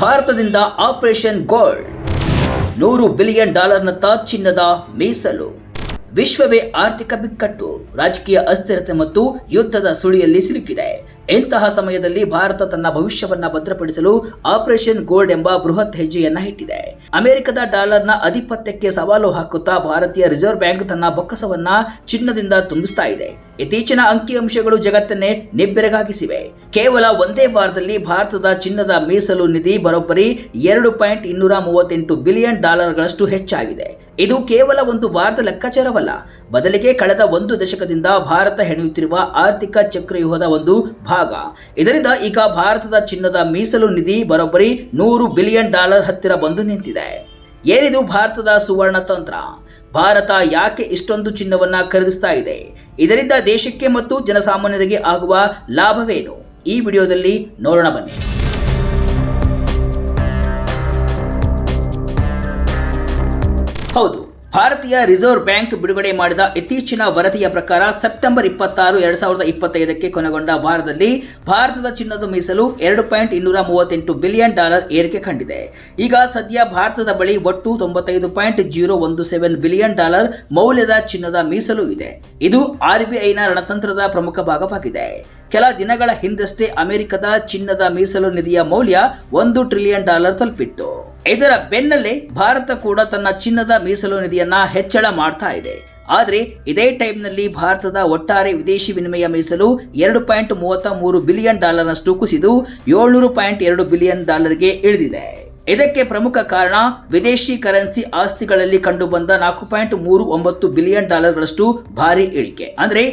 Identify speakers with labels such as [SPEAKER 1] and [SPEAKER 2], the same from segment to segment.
[SPEAKER 1] ಭಾರತದಿಂದ operation gold, $100 billion ನತ್ತ ಚಿನ್ನದ ಮೀಸಲು. ವಿಶ್ವವೇ ಆರ್ಥಿಕ ಬಿಕ್ಕಟ್ಟು, ರಾಜಕೀಯ ಅಸ್ಥಿರತೆ ಮತ್ತು ಯುದ್ಧದ ಸುಳಿಯಲ್ಲಿ ಸಿಲುಕಿದೆ. ಇಂತಹ ಸಮಯದಲ್ಲಿ ಭಾರತ ತನ್ನ ಭವಿಷ್ಯವನ್ನ ಭದ್ರಪಡಿಸಲು ಆಪರೇಷನ್ ಗೋಲ್ಡ್ ಎಂಬ ಬೃಹತ್ ಹೆಜ್ಜೆಯನ್ನ ಇಟ್ಟಿದೆ. ಅಮೆರಿಕದ ಡಾಲರ್ನ ಆಧಿಪತ್ಯಕ್ಕೆ ಸವಾಲು ಹಾಕುತ್ತಾ ಭಾರತೀಯ ರಿಸರ್ವ್ ಬ್ಯಾಂಕ್ ತನ್ನ ಬೊಕ್ಕಸವನ್ನ ಚಿನ್ನದಿಂದ ತುಂಬಿಸ್ತಾ ಇದೆ. ಇತ್ತೀಚಿನ ಅಂಕಿಅಂಶಗಳು ಜಗತ್ತನ್ನೇ ನಿಬ್ಬೆರಗಾಗಿಸಿವೆ. ಕೇವಲ ಒಂದೇ ವಾರದಲ್ಲಿ ಭಾರತದ ಚಿನ್ನದ ಮೀಸಲು ನಿಧಿ ಬರೋಬ್ಬರಿ $2.238 ಬಿಲಿಯನ್ ಗಳಷ್ಟು ಹೆಚ್ಚಾಗಿದೆ. ಇದು ಕೇವಲ ಒಂದು ವಾರದ ಲೆಕ್ಕಾಚಾರವಲ್ಲ, ಬದಲಿಗೆ ಕಳೆದ ಒಂದು ದಶಕದಿಂದ ಭಾರತ ಹೆಣೆಯುತ್ತಿರುವ ಆರ್ಥಿಕ ಚಕ್ರವ್ಯೂಹದ ಒಂದು ಭಾಗ. ಇದರಿಂದ ಈಗ ಭಾರತದ ಚಿನ್ನದ ಮೀಸಲು ನಿಧಿ ಬರೋಬ್ಬರಿ $100 ಬಿಲಿಯನ್ ಹತ್ತಿರ ಬಂದು ನಿಂತಿದೆ. ಏನಿದು ಭಾರತದ ಸುವರ್ಣ ತಂತ್ರ? ಭಾರತ ಯಾಕೆ ಇಷ್ಟೊಂದು ಚಿನ್ನವನ್ನ ಖರೀದಿಸ್ತಾ ಇದೆ? ಇದರಿಂದ ದೇಶಕ್ಕೆ ಮತ್ತು ಜನಸಾಮಾನ್ಯರಿಗೆ ಆಗುವ ಲಾಭವೇನು? ಈ ವಿಡಿಯೋದಲ್ಲಿ ನೋಡೋಣ ಬನ್ನಿ. ಹೌದು, ಭಾರತೀಯ ರಿಸರ್ವ್ ಬ್ಯಾಂಕ್ ಬಿಡುಗಡೆ ಮಾಡಿದ ಇತ್ತೀಚಿನ ವರದಿಯ ಪ್ರಕಾರ ಸೆಪ್ಟೆಂಬರ್ 26, 2025ಕ್ಕೆ ಕೊನೆಗೊಂಡ ವಾರದಲ್ಲಿ ಭಾರತದ ಚಿನ್ನದ ಮೀಸಲು $2.238 ಬಿಲಿಯನ್ ಏರಿಕೆ ಕಂಡಿದೆ. ಈಗ ಸದ್ಯ ಭಾರತದ ಬಳಿ ಒಟ್ಟು $95.017 ಬಿಲಿಯನ್ ಮೌಲ್ಯದ ಚಿನ್ನದ ಮೀಸಲು ಇದೆ. ಇದು RBIನ ರಣತಂತ್ರದ ಪ್ರಮುಖ ಭಾಗವಾಗಿದೆ. ಕೆಲ ದಿನಗಳ ಹಿಂದಷ್ಟೇ ಅಮೆರಿಕದ ಚಿನ್ನದ ಮೀಸಲು ನಿಧಿಯ ಮೌಲ್ಯ $1 ಟ್ರಿಲಿಯನ್ ತಲುಪಿತ್ತು. ಇದರ ಬೆನ್ನಲ್ಲೇ ಭಾರತ ಕೂಡ ತನ್ನ ಚಿನ್ನದ ಮೀಸಲು ನಿಧಿಯನ್ನ ಹೆಚ್ಚಳ ಮಾಡ್ತಾ ಇದೆ. ಆದರೆ ಇದೇ ಟೈಮ್ನಲ್ಲಿ ಭಾರತದ ಒಟ್ಟಾರೆ ವಿದೇಶಿ ವಿನಿಮಯ ಮೀಸಲು $2.33 ಬಿಲಿಯನ್ ನಷ್ಟು ಕುಸಿದು $700.2 ಬಿಲಿಯನ್ ಗೆ ಇಳಿದಿದೆ. ಇದಕ್ಕೆ ಪ್ರಮುಖ ಕಾರಣ ವಿದೇಶಿ ಕರೆನ್ಸಿ ಆಸ್ತಿಗಳಲ್ಲಿ ಕಂಡುಬಂದ $4.39 ಬಿಲಿಯನ್ ಗಳಷ್ಟು ಭಾರಿ ಇಳಿಕೆ. ಅಂದ್ರೆ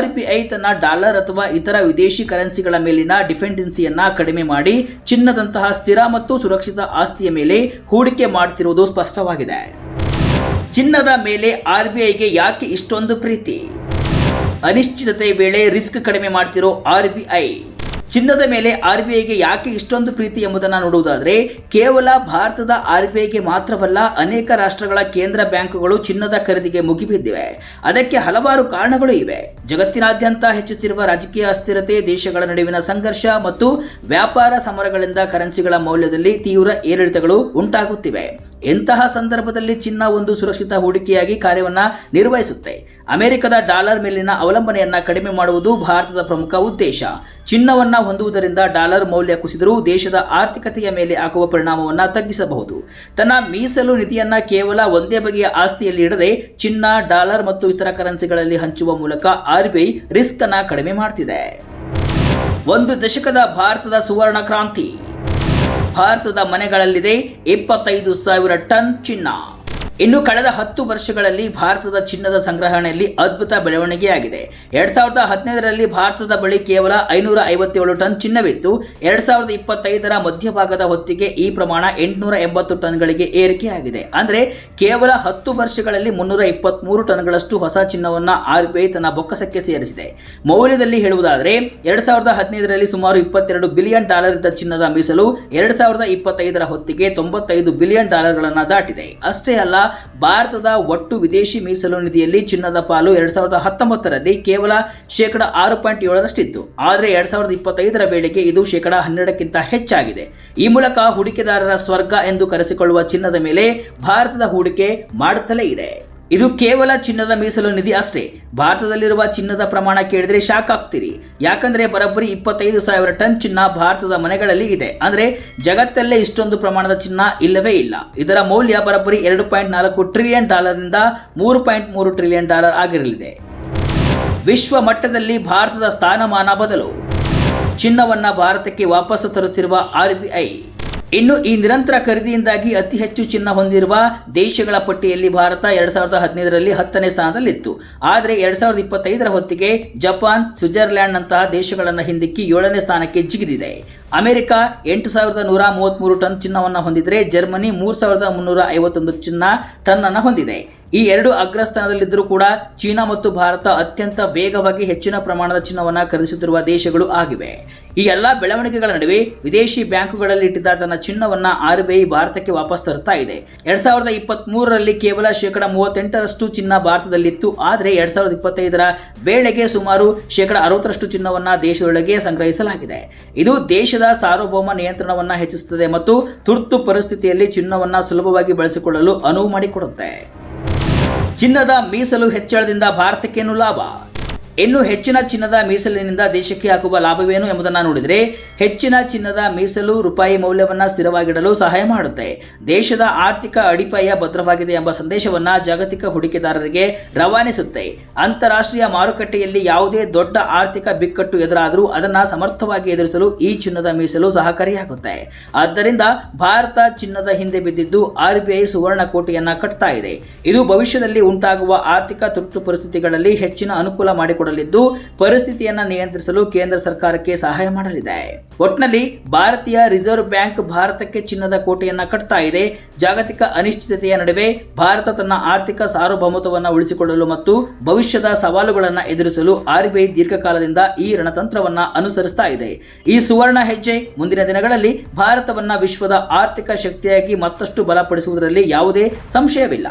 [SPEAKER 1] RBI ತನ್ನ ಡಾಲರ್ ಅಥವಾ ಇತರ ವಿದೇಶಿ ಕರೆನ್ಸಿಗಳ ಮೇಲಿನ ಡಿಪೆಂಡೆನ್ಸಿಯನ್ನ ಕಡಿಮೆ ಮಾಡಿ ಚಿನ್ನದಂತಹ ಸ್ಥಿರ ಮತ್ತು ಸುರಕ್ಷಿತ ಆಸ್ತಿಯ ಮೇಲೆ ಹೂಡಿಕೆ ಮಾಡುತ್ತಿರುವುದು ಸ್ಪಷ್ಟವಾಗಿದೆ. ಚಿನ್ನದ ಮೇಲೆ RBIಗೆ ಯಾಕೆ ಇಷ್ಟೊಂದು ಪ್ರೀತಿ? ಅನಿಶ್ಚಿತತೆ ವೇಳೆ ರಿಸ್ಕ್ ಕಡಿಮೆ ಮಾಡ್ತಿರೋ RBI. ಚಿನ್ನದ ಮೇಲೆ RBIಗೆ ಯಾಕೆ ಇಷ್ಟೊಂದು ಪ್ರೀತಿ ಎಂಬುದನ್ನು ನೋಡುವುದಾದರೆ, ಕೇವಲ ಭಾರತದ RBIಗೆ ಮಾತ್ರವಲ್ಲ, ಅನೇಕ ರಾಷ್ಟ್ರಗಳ ಕೇಂದ್ರ ಬ್ಯಾಂಕುಗಳು ಚಿನ್ನದ ಖರೀದಿಗೆ ಮುಗಿಬಿದ್ದಿವೆ. ಅದಕ್ಕೆ ಹಲವಾರು ಕಾರಣಗಳು ಇವೆ. ಜಗತ್ತಿನಾದ್ಯಂತ ಹೆಚ್ಚುತ್ತಿರುವ ರಾಜಕೀಯ ಅಸ್ಥಿರತೆ, ದೇಶಗಳ ನಡುವಿನ ಸಂಘರ್ಷ ಮತ್ತು ವ್ಯಾಪಾರ ಸಮರಗಳಿಂದ ಕರೆನ್ಸಿಗಳ ಮೌಲ್ಯದಲ್ಲಿ ತೀವ್ರ ಏರಿಳಿತಗಳು ಉಂಟಾಗುತ್ತಿವೆ. ಇಂತಹ ಸಂದರ್ಭದಲ್ಲಿ ಚಿನ್ನ ಒಂದು ಸುರಕ್ಷಿತ ಹೂಡಿಕೆಯಾಗಿ ಕಾರ್ಯವನ್ನ ನಿರ್ವಹಿಸುತ್ತೆ. ಅಮೆರಿಕದ ಡಾಲರ್ ಮೇಲಿನ ಅವಲಂಬನೆಯನ್ನ ಕಡಿಮೆ ಮಾಡುವುದು ಭಾರತದ ಪ್ರಮುಖ ಉದ್ದೇಶ. ಚಿನ್ನವನ್ನ ಹೊಂದುವುದರಿಂದ ಡಾಲರ್ ಮೌಲ್ಯ ಕುಸಿದರೂ ದೇಶದ ಆರ್ಥಿಕತೆಯ ಮೇಲೆ ಆಗುವ ಪರಿಣಾಮವನ್ನು ತಗ್ಗಿಸಬಹುದು. ತನ್ನ ಮೀಸಲು ನಿಧಿಯನ್ನ ಕೇವಲ ಒಂದೇ ಬಗೆಯ ಆಸ್ತಿಯಲ್ಲಿ ಇಡದೆ ಚಿನ್ನ, ಡಾಲರ್ ಮತ್ತು ಇತರ ಕರೆನ್ಸಿಗಳಲ್ಲಿ ಹಂಚುವ ಮೂಲಕ RBI ರಿಸ್ಕ್ ಅನ್ನ ಕಡಿಮೆ ಮಾಡ್ತಿದೆ. ಒಂದು ದಶಕದ ಭಾರತದ ಸುವರ್ಣ ಕ್ರಾಂತಿ. ಭಾರತದ ಮನೆಗಳಲ್ಲಿದೆ 25,000 ಟನ್ ಚಿನ್ನ. ಇನ್ನು ಕಳೆದ 10 ವರ್ಷಗಳಲ್ಲಿ ಭಾರತದ ಚಿನ್ನದ ಸಂಗ್ರಹಣೆಯಲ್ಲಿ ಅದ್ಭುತ ಬೆಳವಣಿಗೆಯಾಗಿದೆ. 2015ರಲ್ಲಿ ಭಾರತದ ಬಳಿ ಕೇವಲ 557 ಟನ್ ಚಿನ್ನವಿತ್ತು. 2025ರ ಮಧ್ಯಭಾಗದ ಹೊತ್ತಿಗೆ ಈ ಪ್ರಮಾಣ 880 ಟನ್ಗಳಿಗೆ ಏರಿಕೆಯಾಗಿದೆ. ಅಂದರೆ ಕೇವಲ 10 ವರ್ಷಗಳಲ್ಲಿ 323 ಟನ್ಗಳಷ್ಟು ಹೊಸ ಚಿನ್ನವನ್ನ RBI ತನ್ನ ಬೊಕ್ಕಸಕ್ಕೆ ಸೇರಿಸಿದೆ. ಮೌಲ್ಯದಲ್ಲಿ ಹೇಳುವುದಾದರೆ 2015ರಲ್ಲಿ ಸುಮಾರು $22 ಬಿಲಿಯನ್ ಇದ್ದ ಚಿನ್ನದ ಮೀಸಲು 2025ರ ಹೊತ್ತಿಗೆ $95 ಬಿಲಿಯನ್ ದಾಟಿದೆ. ಅಷ್ಟೇ ಅಲ್ಲ, ಭಾರತದ ಒಟ್ಟು ವಿದೇಶಿ ಮೀಸಲು ನಿಧಿಯಲ್ಲಿ ಚಿನ್ನದ ಪಾಲು 2019ರಲ್ಲಿ ಕೇವಲ 6.7%ಇತ್ತು. ಆದರೆ 2025ರ ವೇಳೆಗೆ ಇದು 12%ಕ್ಕಿಂತ ಹೆಚ್ಚಾಗಿದೆ. ಈ ಮೂಲಕ ಹೂಡಿಕೆದಾರರ ಸ್ವರ್ಗ ಎಂದು ಕರೆಸಿಕೊಳ್ಳುವ ಚಿನ್ನದ ಮೇಲೆ ಭಾರತದ ಹೂಡಿಕೆ ಮಾಡುತ್ತಲೇ ಇದೆ. ಇದು ಕೇವಲ ಚಿನ್ನದ ಮೀಸಲು ನಿಧಿ ಅಷ್ಟೇ. ಭಾರತದಲ್ಲಿರುವ ಚಿನ್ನದ ಪ್ರಮಾಣ ಕೇಳಿದ್ರೆ ಶಾಕ್ ಆಗ್ತೀರಿ. ಯಾಕಂದ್ರೆ ಬರೋಬ್ಬರಿ 25,000 ಟನ್ ಚಿನ್ನ ಭಾರತದ ಮನೆಗಳಲ್ಲಿ ಇದೆ. ಅಂದ್ರೆ ಜಗತ್ತಲ್ಲೇ ಇಷ್ಟೊಂದು ಪ್ರಮಾಣದ ಚಿನ್ನ ಇಲ್ಲವೇ ಇಲ್ಲ. ಇದರ ಮೌಲ್ಯ ಬರೋಬ್ಬರಿ $2.4 ಟ್ರಿಲಿಯನ್ ನಿಂದ $3.3 ಟ್ರಿಲಿಯನ್ ಆಗಿರಲಿದೆ. ವಿಶ್ವ ಮಟ್ಟದಲ್ಲಿ ಭಾರತದ ಸ್ಥಾನಮಾನ ಬದಲು. ಚಿನ್ನವನ್ನ ಭಾರತಕ್ಕೆ ವಾಪಸ್ಸು ತರುತ್ತಿರುವ RBI. ಇನ್ನು ಈ ನಿರಂತರ ಖರೀದಿಯಿಂದಾಗಿ ಅತಿ ಹೆಚ್ಚು ಚಿನ್ನ ಹೊಂದಿರುವ ದೇಶಗಳ ಪಟ್ಟಿಯಲ್ಲಿ ಭಾರತ 2015ರಲ್ಲಿ 10ನೇ ಸ್ಥಾನದಲ್ಲಿತ್ತು. ಆದರೆ 2025ರ ಹೊತ್ತಿಗೆ ಜಪಾನ್, ಸ್ವಿಟ್ಜರ್ಲ್ಯಾಂಡ್ ನಂತಹ ದೇಶಗಳನ್ನು ಹಿಂದಿಕ್ಕಿ 7ನೇ ಸ್ಥಾನಕ್ಕೆ ಜಿಗಿದಿದೆ. ಅಮೆರಿಕ 8,133 ಟನ್ ಚಿನ್ನವನ್ನು ಹೊಂದಿದ್ರೆ ಜರ್ಮನಿ 3,351 ಟನ್ ಅನ್ನು ಹೊಂದಿದೆ. ಈ ಎರಡು ಅಗ್ರಸ್ಥಾನದಲ್ಲಿದ್ದರೂ ಕೂಡ ಚೀನಾ ಮತ್ತು ಭಾರತ ಅತ್ಯಂತ ವೇಗವಾಗಿ ಹೆಚ್ಚಿನ ಪ್ರಮಾಣದ ಚಿನ್ನವನ್ನು ಖರೀದಿಸುತ್ತಿರುವ ದೇಶಗಳು ಆಗಿವೆ. ಈ ಎಲ್ಲ ಬೆಳವಣಿಗೆಗಳ ನಡುವೆ ವಿದೇಶಿ ಬ್ಯಾಂಕುಗಳಲ್ಲಿ ಇಟ್ಟಿದ್ದ ತನ್ನ ಚಿನ್ನವನ್ನು RBI ಭಾರತಕ್ಕೆ ವಾಪಸ್ ತರ್ತಾ ಇದೆ. 2023ರಲ್ಲಿ ಕೇವಲ 38% ಚಿನ್ನ ಭಾರತದಲ್ಲಿತ್ತು. ಆದರೆ 2025ರ ವೇಳೆಗೆ ಸುಮಾರು 60% ಚಿನ್ನವನ್ನು ದೇಶದೊಳಗೆ ಸಂಗ್ರಹಿಸಲಾಗಿದೆ. ಇದು ದೇಶದ ಸಾರ್ವಭೌಮ ನಿಯಂತ್ರಣವನ್ನು ಹೆಚ್ಚಿಸುತ್ತದೆ ಮತ್ತು ತುರ್ತು ಪರಿಸ್ಥಿತಿಯಲ್ಲಿ ಚಿನ್ನವನ್ನು ಸುಲಭವಾಗಿ ಬಳಸಿಕೊಳ್ಳಲು ಅನುವು ಮಾಡಿಕೊಡುತ್ತೆ. ಚಿನ್ನದ ಮೀಸಲು ಹೆಚ್ಚಳದಿಂದ ಭಾರತಕ್ಕೇನು ಲಾಭ? ಇನ್ನು ಹೆಚ್ಚಿನ ಚಿನ್ನದ ಮೀಸಲಿನಿಂದ ದೇಶಕ್ಕೆ ಆಗುವ ಲಾಭವೇನು ಎಂಬುದನ್ನು ನೋಡಿದರೆ, ಹೆಚ್ಚಿನ ಚಿನ್ನದ ಮೀಸಲು ರೂಪಾಯಿ ಮೌಲ್ಯವನ್ನು ಸ್ಥಿರವಾಗಿಡಲು ಸಹಾಯ ಮಾಡುತ್ತೆ. ದೇಶದ ಆರ್ಥಿಕ ಅಡಿಪಾಯ ಭದ್ರವಾಗಿದೆ ಎಂಬ ಸಂದೇಶವನ್ನು ಜಾಗತಿಕ ಹೂಡಿಕೆದಾರರಿಗೆ ರವಾನಿಸುತ್ತೆ. ಅಂತಾರಾಷ್ಟ್ರೀಯ ಮಾರುಕಟ್ಟೆಯಲ್ಲಿ ಯಾವುದೇ ದೊಡ್ಡ ಆರ್ಥಿಕ ಬಿಕ್ಕಟ್ಟು ಎದುರಾದರೂ ಅದನ್ನು ಸಮರ್ಥವಾಗಿ ಎದುರಿಸಲು ಈ ಚಿನ್ನದ ಮೀಸಲು ಸಹಕಾರಿಯಾಗುತ್ತೆ. ಆದ್ದರಿಂದ ಭಾರತ ಚಿನ್ನದ ಹಿಂದೆ ಬಿದ್ದಿದ್ದು RBI ಸುವರ್ಣ ಕೋಟೆಯನ್ನು ಕಟ್ತಾ ಇದೆ. ಇದು ಭವಿಷ್ಯದಲ್ಲಿ ಉಂಟಾಗುವ ಆರ್ಥಿಕ ತುರ್ತು ಪರಿಸ್ಥಿತಿಗಳಲ್ಲಿ ಹೆಚ್ಚಿನ ಅನುಕೂಲ ಮಾಡಿಕೊಡಲಿದ್ದು ಪರಿಸ್ಥಿತಿಯನ್ನು ನಿಯಂತ್ರಿಸಲು ಕೇಂದ್ರ ಸರ್ಕಾರಕ್ಕೆ ಸಹಾಯ ಮಾಡಲಿದೆ. ಒಟ್ನಲ್ಲಿ ಭಾರತೀಯ ರಿಸರ್ವ್ ಬ್ಯಾಂಕ್ ಭಾರತಕ್ಕೆ ಚಿನ್ನದ ಕೋಟೆಯನ್ನು ಕಟ್ತಾ ಇದೆ. ಜಾಗತಿಕ ಅನಿಶ್ಚಿತತೆಯ ನಡುವೆ ಭಾರತ ತನ್ನ ಆರ್ಥಿಕ ಸಾರ್ವಭೌಮತ್ವವನ್ನು ಉಳಿಸಿಕೊಳ್ಳಲು ಮತ್ತು ಭವಿಷ್ಯದ ಸವಾಲುಗಳನ್ನು ಎದುರಿಸಲು RBI ದೀರ್ಘಕಾಲದಿಂದ ಈ ರಣತಂತ್ರವನ್ನು ಅನುಸರಿಸ್ತಾ ಇದೆ. ಈ ಸುವರ್ಣ ಹೆಜ್ಜೆ ಮುಂದಿನ ದಿನಗಳಲ್ಲಿ ಭಾರತವನ್ನು ವಿಶ್ವದ ಆರ್ಥಿಕ ಶಕ್ತಿಯಾಗಿ ಮತ್ತಷ್ಟು ಬಲಪಡಿಸುವುದರಲ್ಲಿ ಯಾವುದೇ ಸಂಶಯವಿಲ್ಲ.